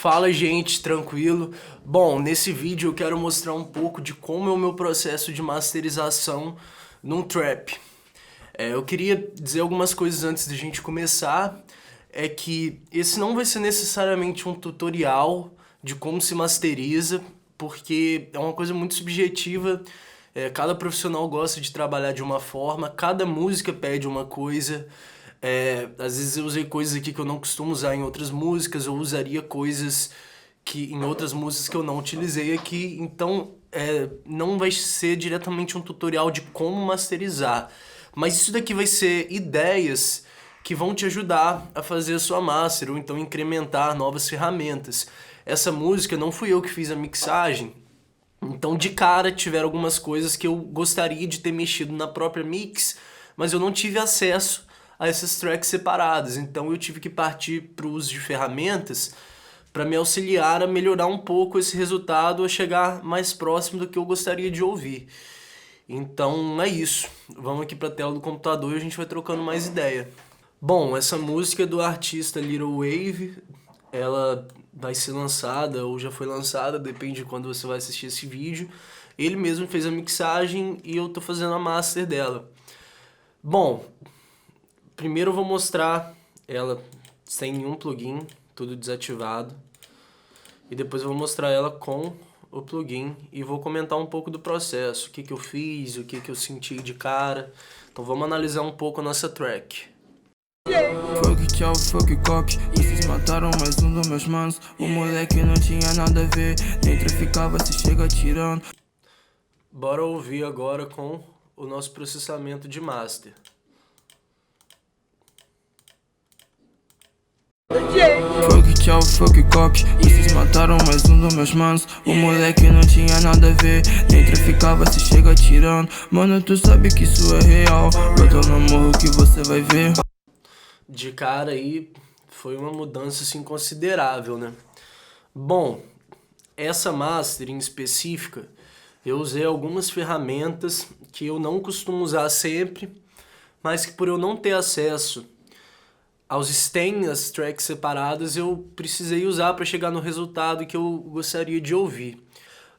Fala, gente, tranquilo? Bom, nesse vídeo eu quero mostrar um pouco de como é o meu processo de masterização num trap. Eu queria dizer algumas coisas antes de a gente começar, é que esse não vai ser necessariamente um tutorial de como se masteriza, porque é uma coisa muito subjetiva, cada profissional gosta de trabalhar de uma forma, cada música pede uma coisa. Às vezes eu usei coisas aqui que eu não costumo usar em outras músicas, ou usaria coisas que em outras músicas que eu não utilizei aqui, então não vai ser diretamente um tutorial de como masterizar, mas isso daqui vai ser ideias que vão te ajudar a fazer a sua master, ou então incrementar novas ferramentas. Essa música não fui eu que fiz a mixagem, então de cara tiveram algumas coisas que eu gostaria de ter mexido na própria mix, mas eu não tive acesso a essas tracks separadas, então eu tive que partir para o uso de ferramentas para me auxiliar a melhorar um pouco esse resultado, a chegar mais próximo do que eu gostaria de ouvir. Então é isso, vamos aqui para a tela do computador e a gente vai trocando mais ideia. Bom, essa música é do artista Little Wave, ela vai ser lançada ou já foi lançada, depende de quando você vai assistir esse vídeo. Ele mesmo fez a mixagem e eu tô fazendo a master dela. Bom, primeiro eu vou mostrar ela sem nenhum plugin, tudo desativado. E depois eu vou mostrar ela com o plugin e vou comentar um pouco do processo, o que eu fiz, o que eu senti de cara. Então vamos analisar um pouco a nossa track. Fuck tchau, fuck cock, vocês mataram mais um dos meus manos. O moleque não tinha nada a ver, nem traficava, se chega atirando. Bora ouvir agora com o nosso processamento de master. Fuck tchau, fuck cock, vocês mataram mais um dos meus manos. O moleque não tinha nada a ver, nem traficava, se chega atirando. Mano, tu sabe que isso é real, bota no morro que você vai ver. De cara aí foi uma mudança assim considerável, né? Bom, essa master em específica, eu usei algumas ferramentas que eu não costumo usar sempre, mas que por eu não ter acesso aos stems, as tracks separadas, eu precisei usar para chegar no resultado que eu gostaria de ouvir.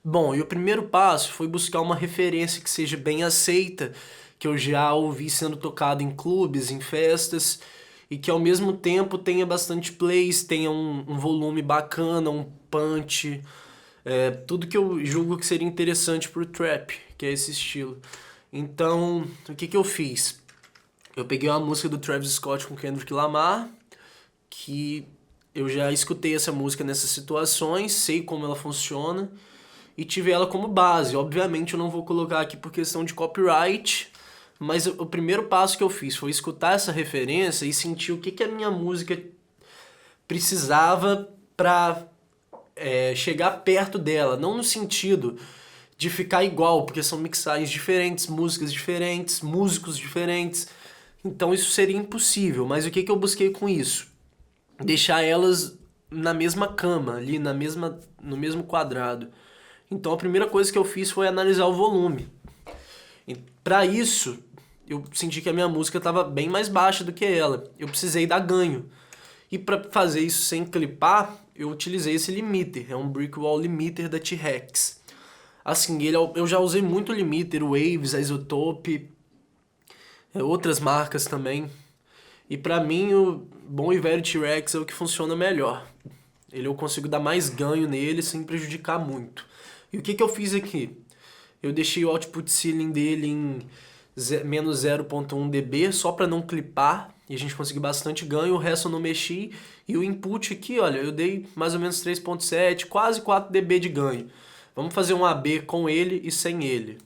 Bom, e o primeiro passo foi buscar uma referência que seja bem aceita, que eu já ouvi sendo tocado em clubes, em festas, e que ao mesmo tempo tenha bastante plays, tenha um volume bacana, um punch, tudo que eu julgo que seria interessante pro trap, que é esse estilo. Então, o que eu fiz? Eu peguei uma música do Travis Scott com Kendrick Lamar, que eu já escutei essa música nessas situações, sei como ela funciona, e tive ela como base. Obviamente eu não vou colocar aqui por questão de copyright, mas o primeiro passo que eu fiz foi escutar essa referência e sentir o que a minha música precisava para chegar perto dela, não no sentido de ficar igual, porque são mixagens diferentes, músicas diferentes, músicos diferentes, então isso seria impossível. Mas o que eu busquei com isso? Deixar elas na mesma cama, ali no mesmo quadrado. Então a primeira coisa que eu fiz foi analisar o volume. Para isso, eu senti que a minha música estava bem mais baixa do que ela. Eu precisei dar ganho. E para fazer isso sem clipar, eu utilizei esse limiter. É um Brick Wall Limiter da T-Rex. Assim, eu já usei muito limiter, o Waves, a Isotope, outras marcas também. E para mim, o bom e velho T-Rex é o que funciona melhor. Eu consigo dar mais ganho nele sem prejudicar muito. E o que eu fiz aqui? Eu deixei o output ceiling dele em menos 0.1 dB, só para não clipar, e a gente conseguiu bastante ganho, o resto eu não mexi, e o input aqui, olha, eu dei mais ou menos 3.7, quase 4 dB de ganho. Vamos fazer um AB com ele e sem ele.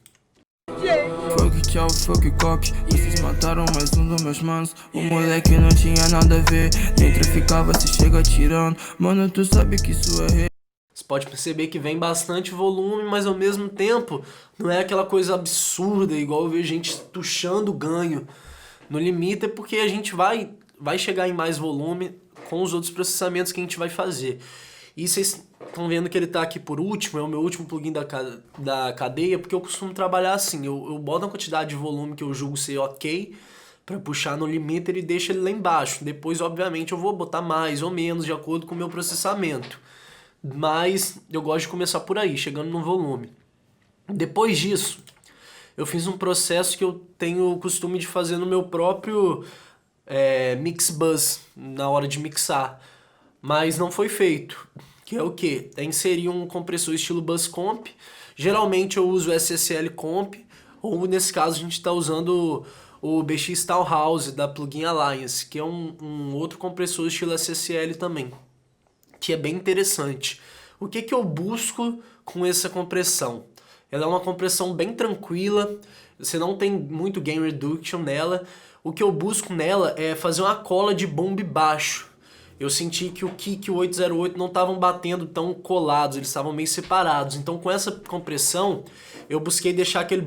Fuck tchau, fuck cock, vocês mataram mais um dos meus manos. O moleque não tinha nada a ver, nem traficava, se chega atirando. Mano, tu sabe que isso é real. Você pode perceber que vem bastante volume, mas ao mesmo tempo não é aquela coisa absurda, igual eu vejo gente tuchando ganho no limite, é porque a gente vai chegar em mais volume com os outros processamentos que a gente vai fazer. E vocês estão vendo que ele está aqui por último, é o meu último plugin da cadeia, porque eu costumo trabalhar assim, eu boto a quantidade de volume que eu julgo ser ok, para puxar no limiter e deixo ele lá embaixo. Depois, obviamente, eu vou botar mais ou menos de acordo com o meu processamento. mas eu gosto de começar por aí, chegando no volume. Depois disso, eu fiz um processo que eu tenho o costume de fazer no meu próprio mix bus, na hora de mixar, mas não foi feito. Que é o quê? É inserir um compressor estilo Bus Comp. Geralmente eu uso o SSL Comp, ou nesse caso a gente está usando o BX Townhouse da Plugin Alliance, que é um outro compressor estilo SSL também, que é bem interessante. O que eu busco com essa compressão? Ela é uma compressão bem tranquila, você não tem muito gain reduction nela. O que eu busco nela é fazer uma cola de bombe baixo. Eu senti que o kick e o 808 não estavam batendo tão colados, eles estavam meio separados. Então com essa compressão, eu busquei deixar aquele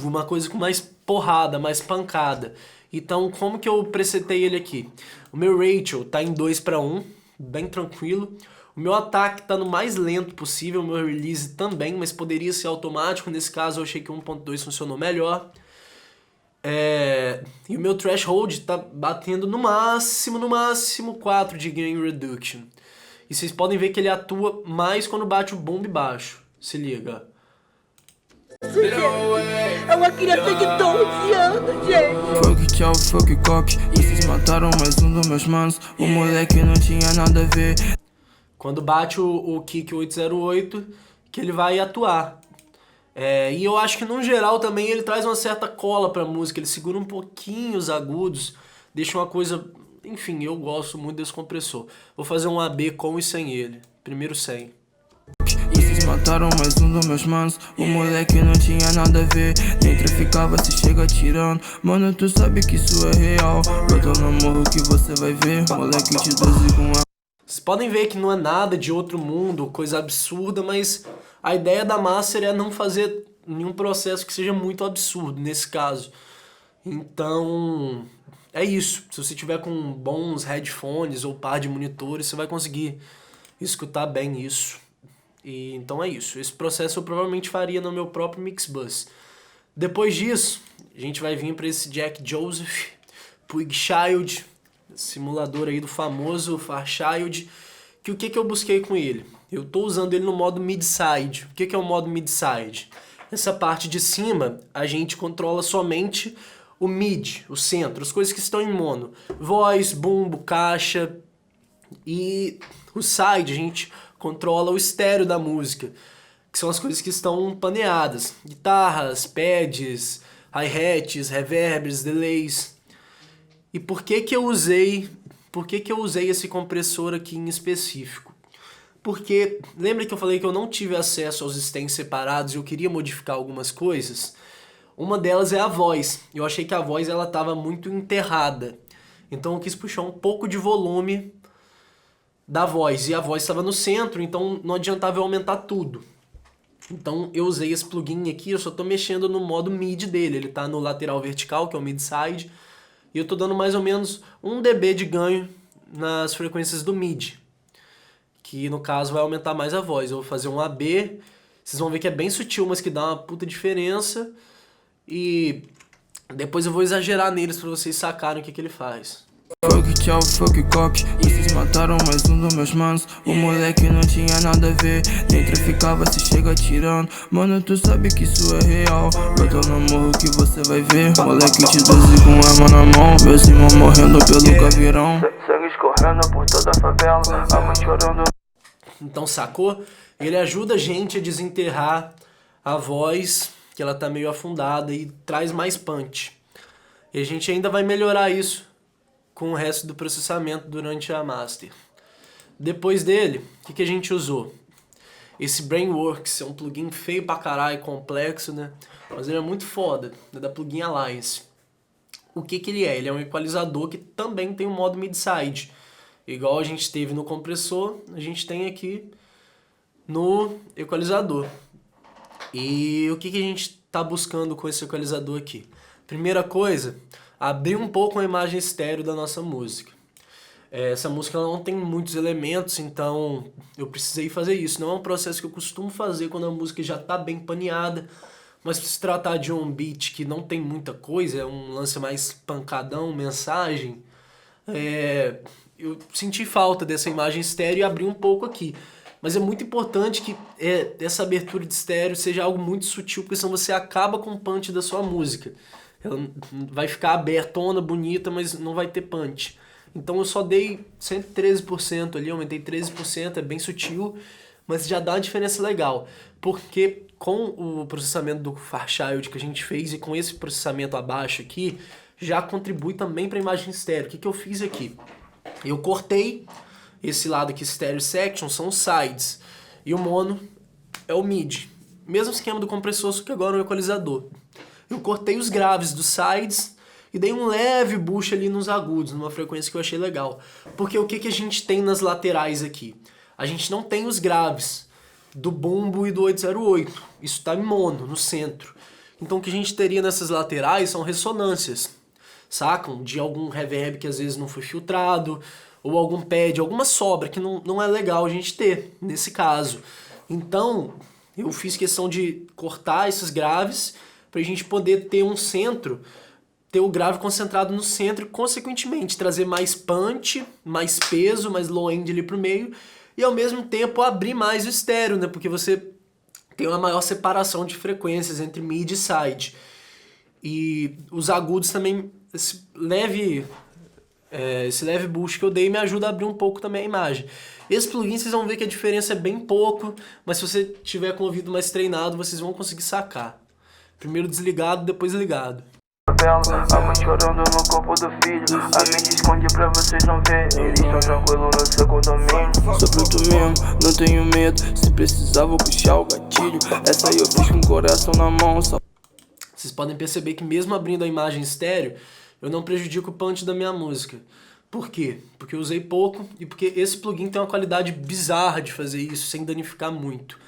uma coisa com mais porrada, mais pancada. Então como que eu presetei ele aqui? O meu ratio tá em 2:1, bem tranquilo. O meu ataque tá no mais lento possível, o meu release também, mas poderia ser automático. Nesse caso eu achei que o 1.2 funcionou melhor. E o meu threshold tá batendo no máximo 4 de gain reduction. E vocês podem ver que ele atua mais quando bate o bombe baixo. Se liga. É uma criança de 12 anos, gente. Fuck tchau, fuck cop. Vocês mataram mais um dos meus mans. O moleque não tinha nada a ver. Quando bate o kick 808, que ele vai atuar. E eu acho que no geral também ele traz uma certa cola pra música, ele segura um pouquinho os agudos, deixa uma coisa... Enfim, eu gosto muito desse compressor. Vou fazer um AB com e sem ele. Primeiro sem. Vocês mataram mais um dos meus mans. O moleque não tinha nada a ver, nem traficava, se chega atirando. Mano, tu sabe que isso é real. Eu tô no morro que você vai ver. Moleque de 12 com a... Vocês podem ver que não é nada de outro mundo, coisa absurda, mas a ideia da Master é não fazer nenhum processo que seja muito absurdo, nesse caso. Então, é isso. Se você tiver com bons headphones ou par de monitores, você vai conseguir escutar bem isso. Então é isso. Esse processo eu provavelmente faria no meu próprio Mixbus. Depois disso, a gente vai vir para esse Jack Joseph, Puig Child, simulador aí do famoso Fairchild, que o que eu busquei com ele? Eu tô usando ele no modo mid-side. O que é o modo mid-side? Essa parte de cima, a gente controla somente o mid, o centro, as coisas que estão em mono. Voz, bumbo, caixa. E o side, a gente controla o estéreo da música, que são as coisas que estão paneadas. Guitarras, pads, hi-hats, reverbs, delays. E por que eu usei esse compressor aqui em específico? Porque, lembra que eu falei que eu não tive acesso aos stands separados e eu queria modificar algumas coisas? Uma delas é a voz. Eu achei que a voz ela estava muito enterrada. Então eu quis puxar um pouco de volume da voz. E a voz estava no centro, então não adiantava eu aumentar tudo. Então eu usei esse plugin aqui, eu só estou mexendo no modo mid dele. Ele está no lateral vertical, que é o mid side. E eu tô dando mais ou menos 1 dB de ganho nas frequências do mid, que no caso vai aumentar mais a voz. Eu vou fazer um AB, vocês vão ver que é bem sutil, mas que dá uma puta diferença. E depois eu vou exagerar neles pra vocês sacarem o que ele faz. Fuck tchau, fuck cop. Vocês mataram mais um dos meus mans. O moleque não tinha nada a ver, nem traficava, se chega atirando. Mano, tu sabe que isso é real. Eu tô no morro que você vai ver. Moleque de 12 com arma na mão. Meus irmãos morrendo pelo caveirão. Sangue escorrendo por toda a favela, a mãe chorando. Então sacou? Ele ajuda a gente a desenterrar a voz, que ela tá meio afundada, e traz mais punch. E a gente ainda vai melhorar isso com o resto do processamento durante a master. Depois dele, o que a gente usou? Esse Brainworks é um plugin feio pra caralho, complexo, né? Mas ele é muito foda, é da Plugin Alliance. O que ele é? Ele é um equalizador que também tem um modo mid-side. Igual a gente teve no compressor, a gente tem aqui no equalizador. E o que a gente tá buscando com esse equalizador aqui? Primeira coisa, abrir um pouco a imagem estéreo da nossa música. Essa música ela não tem muitos elementos, então eu precisei fazer isso. Não é um processo que eu costumo fazer quando a música já está bem paneada, mas se tratar de um beat que não tem muita coisa, é um lance mais pancadão, mensagem, eu senti falta dessa imagem estéreo e abri um pouco aqui. Mas é muito importante que essa abertura de estéreo seja algo muito sutil, porque senão você acaba com o punch da sua música. Ela vai ficar abertona, bonita, mas não vai ter punch. Então eu só dei 113% ali, aumentei 13%, é bem sutil, mas já dá uma diferença legal. Porque com o processamento do Fairchild que a gente fez e com esse processamento abaixo aqui, já contribui também para a imagem estéreo. O que eu fiz aqui? Eu cortei esse lado aqui, stereo section, são os sides. E o mono é o mid. Mesmo esquema do compressor, só que agora é o equalizador. Eu cortei os graves dos sides e dei um leve boost ali nos agudos, numa frequência que eu achei legal. Porque o que a gente tem nas laterais aqui? A gente não tem os graves do bumbo e do 808. Isso está em mono, no centro. Então o que a gente teria nessas laterais são ressonâncias, sacam? De algum reverb que às vezes não foi filtrado, ou algum pad, alguma sobra que não é legal a gente ter, nesse caso. Então, eu fiz questão de cortar esses graves pra gente poder ter um centro, ter o grave concentrado no centro e, consequentemente, trazer mais punch, mais peso, mais low-end ali pro meio, e ao mesmo tempo abrir mais o estéreo, né? Porque você tem uma maior separação de frequências entre mid e side. E os agudos também, esse leve boost que eu dei me ajuda a abrir um pouco também a imagem. Esse plugin vocês vão ver que a diferença é bem pouco, mas se você tiver com o ouvido mais treinado, vocês vão conseguir sacar. Primeiro desligado, depois ligado. A mãe chorando no corpo do filho, a mente esconde pra vocês não ver. Eles estão tranquilos no seu condomínio. Sou bruto mesmo, não tenho medo. Se precisar vou puxar o gatilho. Essa aí eu fiz com o coração na mão. Vocês podem perceber que mesmo abrindo a imagem estéreo, eu não prejudico o punch da minha música. Por quê? Porque eu usei pouco e porque esse plugin tem uma qualidade bizarra de fazer isso sem danificar muito.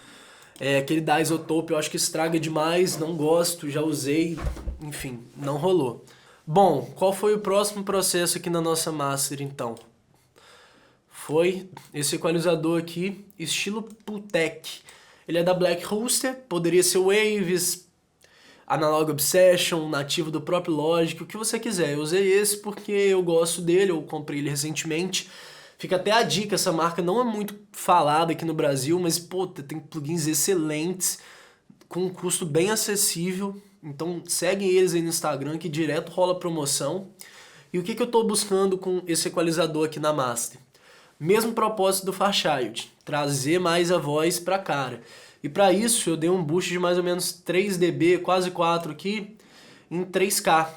Aquele da Isotope eu acho que estraga demais, não gosto, já usei, enfim, não rolou. Bom, qual foi o próximo processo aqui na nossa master então? Foi esse equalizador aqui, estilo Pultec. Ele é da Black Rooster, poderia ser Waves, Analog Obsession, nativo do próprio Logic, o que você quiser. Eu usei esse porque eu gosto dele, eu comprei ele recentemente. Fica até a dica, essa marca não é muito falada aqui no Brasil, mas pô, tem plugins excelentes, com um custo bem acessível. Então segue eles aí no Instagram que direto rola promoção. E o que eu estou buscando com esse equalizador aqui na Master? Mesmo propósito do Fairchild, trazer mais a voz pra cara. E para isso eu dei um boost de mais ou menos 3 dB, quase 4 aqui, em 3K.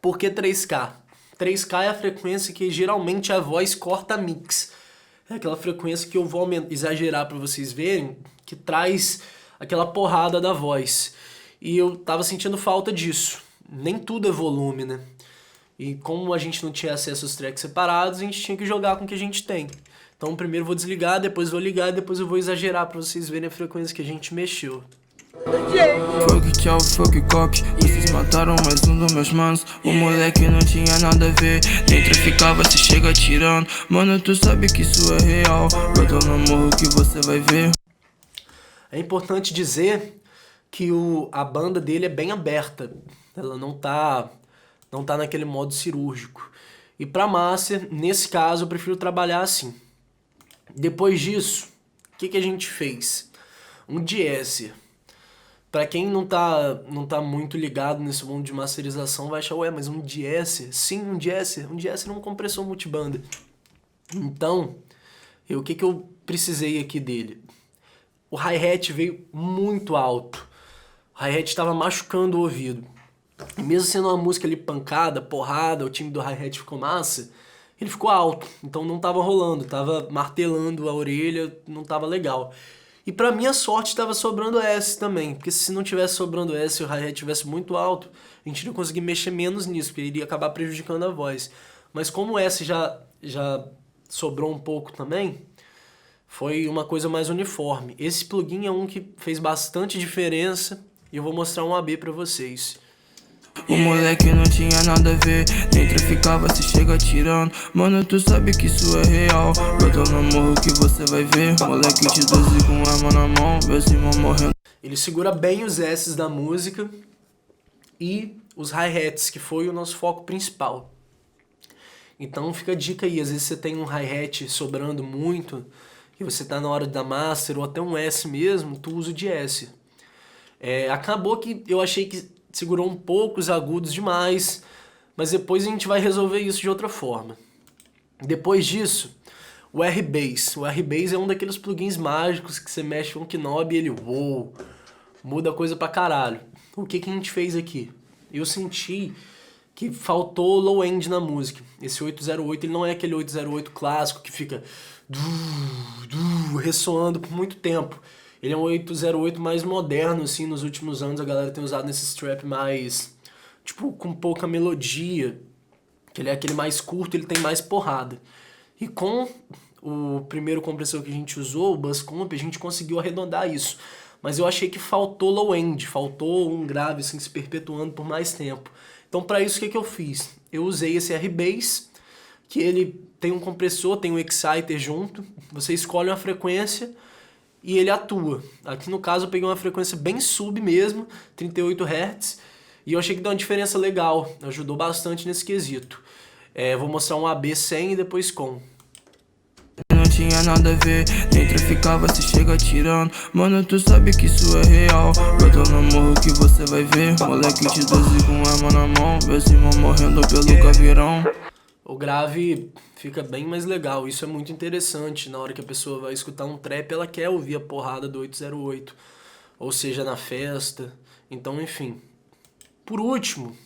Por que 3K? 3K é a frequência que geralmente a voz corta mix. É aquela frequência que eu vou exagerar para vocês verem, que traz aquela porrada da voz. E eu tava sentindo falta disso. Nem tudo é volume, né? E como a gente não tinha acesso aos tracks separados, a gente tinha que jogar com o que a gente tem. Então primeiro eu vou desligar, depois vou ligar e depois eu vou exagerar pra vocês verem a frequência que a gente mexeu. Fuck tchau, fuck cop. Esses mataram mais um dos meus manos. O moleque não tinha nada a ver, nem traficava, se chega atirando. Mano, tu sabe que isso é real. Bota no morro que você vai ver. É importante dizer que a banda dele é bem aberta. Ela não tá naquele modo cirúrgico. E pra master, nesse caso, eu prefiro trabalhar assim. Depois disso, o que a gente fez? Um de-esser. Pra quem não tá muito ligado nesse mundo de masterização, vai achar, ué, mas um de-esser? Sim, um de-esser. Um de-esser é um compressor multibanda. Então, o que eu precisei aqui dele? O hi-hat veio muito alto. O hi-hat estava machucando o ouvido. E mesmo sendo uma música ali pancada, porrada, o time do hi-hat ficou massa, ele ficou alto, então não tava rolando, tava martelando a orelha, não tava legal. E pra minha sorte tava sobrando S também, porque se não tivesse sobrando S e o hi-hat tivesse muito alto, a gente não conseguia mexer menos nisso, porque iria acabar prejudicando a voz. Mas como o S já sobrou um pouco também, foi uma coisa mais uniforme. Esse plugin é um que fez bastante diferença e eu vou mostrar um AB pra vocês. O moleque não tinha nada a ver, nem traficava, se chega atirando. Mano, tu sabe que isso é real. Bota no morro que você vai ver. Moleque de 12 com arma na mão, meus irmãos morrendo. Ele segura bem os S's da música e os hi-hats, que foi o nosso foco principal. Então fica a dica aí, às vezes você tem um hi-hat sobrando muito, e você tá na hora da master, ou até um S mesmo, tu usa o de S. Acabou que eu achei que segurou um pouco os agudos demais, mas depois a gente vai resolver isso de outra forma. Depois disso, o R-Bass. O R-Bass é um daqueles plugins mágicos que você mexe com um knob e ele muda a coisa pra caralho. O que a gente fez aqui? Eu senti que faltou low end na música. Esse 808 ele não é aquele 808 clássico que fica ressoando por muito tempo. Ele é um 808 mais moderno, assim, nos últimos anos a galera tem usado nesses trap mais, tipo, com pouca melodia, que ele é aquele mais curto, ele tem mais porrada. E com o primeiro compressor que a gente usou, o Bus Comp, a gente conseguiu arredondar isso. Mas eu achei que faltou low end, faltou um grave assim, se perpetuando por mais tempo. Então para isso o que eu fiz? Eu usei esse R-Bass, que ele tem um compressor, tem um exciter junto, você escolhe uma frequência e ele atua. Aqui no caso eu peguei uma frequência bem sub mesmo, 38 Hz, e eu achei que deu uma diferença legal, ajudou bastante nesse quesito. Vou mostrar um AB100 e depois com. Não tinha nada a ver, nem traficava, se chega atirando. Mano, tu sabe que isso é real. Brota no morro que você vai ver. Moleque de 12 com arma na mão, meus irmãos morrendo pelo caveirão. O grave fica bem mais legal, isso é muito interessante. Na hora que a pessoa vai escutar um trap, ela quer ouvir a porrada do 808, ou seja, na festa. Então, enfim. Por último,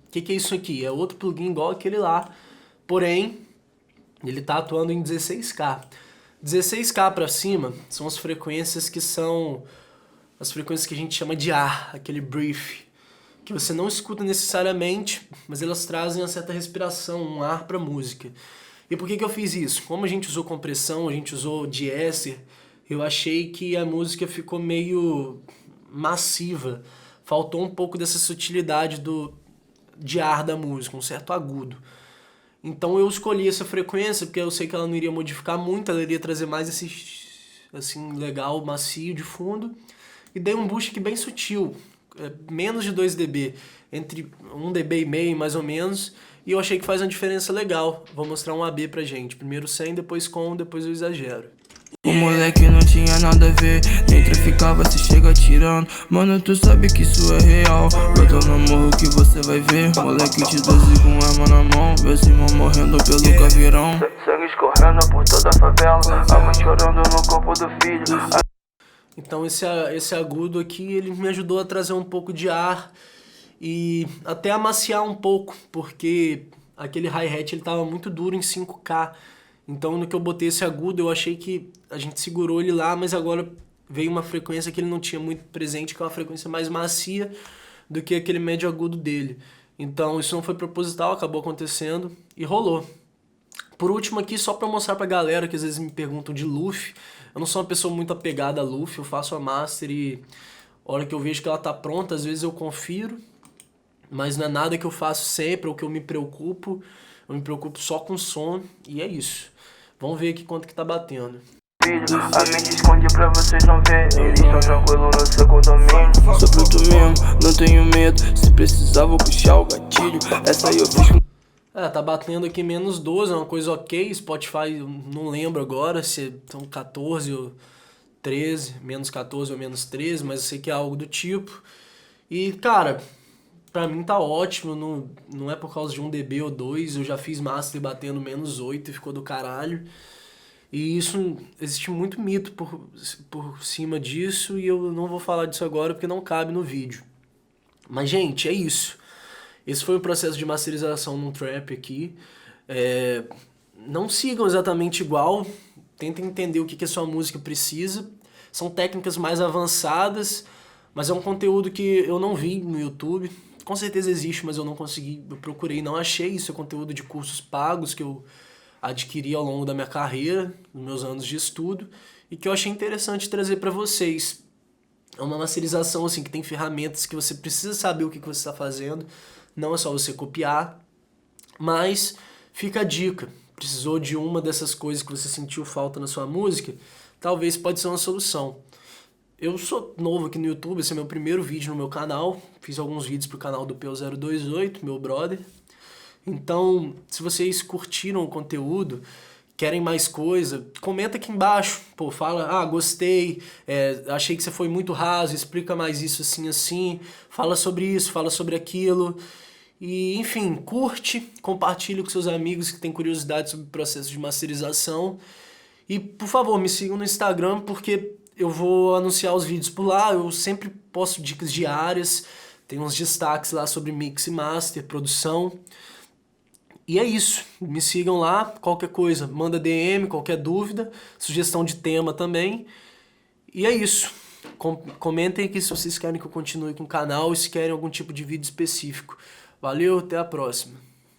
o que é isso aqui? É outro plugin igual aquele lá, porém ele tá atuando em 16K. 16K pra cima são as frequências que são as frequências que a gente chama de ar, aquele brief, que você não escuta necessariamente, mas elas trazem uma certa respiração, um ar pra música. E por que eu fiz isso? Como a gente usou compressão, a gente usou de-esser, eu achei que a música ficou meio massiva. Faltou um pouco dessa sutilidade de ar da música, um certo agudo. Então eu escolhi essa frequência porque eu sei que ela não iria modificar muito, ela iria trazer mais esse assim legal, macio de fundo. E dei um boost aqui bem sutil, menos de 2 dB, entre 1 dB e meio mais ou menos. E eu achei que faz uma diferença legal. Vou mostrar um AB pra gente. Primeiro sem, depois com, depois eu exagero. O moleque não tinha nada a ver, nem traficava, se chega atirando. Mano, tu sabe que isso é real. Brota no morro que você vai ver. Moleque de 12 com arma na mão, meus irmãos morrendo pelo caveirão. Sangue escorrendo por toda a favela, a mãe chorando no corpo do filho. Então esse agudo aqui, ele me ajudou a trazer um pouco de ar e até amaciar um pouco, porque aquele hi-hat ele tava muito duro em 5K. Então no que eu botei esse agudo, eu achei que a gente segurou ele lá, mas agora veio uma frequência que ele não tinha muito presente, que é uma frequência mais macia do que aquele médio agudo dele. Então isso não foi proposital, acabou acontecendo e rolou. Por último aqui, só pra mostrar pra galera que às vezes me perguntam de Luffy, eu não sou uma pessoa muito apegada a Luffy, eu faço a master e a hora que eu vejo que ela tá pronta, às vezes eu confiro, mas não é nada que eu faço sempre ou que eu me preocupo só com som e é isso. Vamos ver aqui quanto que tá batendo. A mente esconde pra vocês não ver. Eles estão tranquilos no seu condomínio. Sou bruto mesmo, não tenho medo. Se precisar vou puxar o gatilho. Essa aí eu fiz com... Tá batendo aqui menos 12, é uma coisa ok. Spotify, não lembro agora se são 14 ou 13, menos 14 ou menos 13, mas eu sei que é algo do tipo. E, cara, pra mim tá ótimo, não é por causa de 1 dB ou 2, eu já fiz master batendo menos 8 e ficou do caralho. E isso, existe muito mito por cima disso e eu não vou falar disso agora porque não cabe no vídeo. Mas, gente, é isso. Esse foi o processo de masterização num trap aqui. Não sigam exatamente igual, tentem entender o que a sua música precisa. São técnicas mais avançadas, mas é um conteúdo que eu não vi no YouTube. Com certeza existe, mas eu não consegui, eu procurei, não achei. Isso é conteúdo de cursos pagos que eu adquiri ao longo da minha carreira, nos meus anos de estudo, e que eu achei interessante trazer para vocês. É uma masterização assim, que tem ferramentas que você precisa saber o que você está fazendo, não é só você copiar, mas fica a dica. Precisou de uma dessas coisas que você sentiu falta na sua música, talvez pode ser uma solução. Eu sou novo aqui no YouTube, esse é meu primeiro vídeo no meu canal. Fiz alguns vídeos pro canal do Peu028, meu brother. Então, se vocês curtiram o conteúdo, querem mais coisa, comenta aqui embaixo. Pô, fala, gostei, achei que você foi muito raso, explica mais isso assim, assim. Fala sobre isso, fala sobre aquilo. E, enfim, curte, compartilha com seus amigos que têm curiosidade sobre o processo de masterização. E, por favor, me sigam no Instagram, porque eu vou anunciar os vídeos por lá. Eu sempre posto dicas diárias, tem uns destaques lá sobre mix e master, produção. E é isso, me sigam lá, qualquer coisa, manda DM, qualquer dúvida, sugestão de tema também. E é isso, comentem aqui se vocês querem que eu continue com o canal e se querem algum tipo de vídeo específico. Valeu, até a próxima.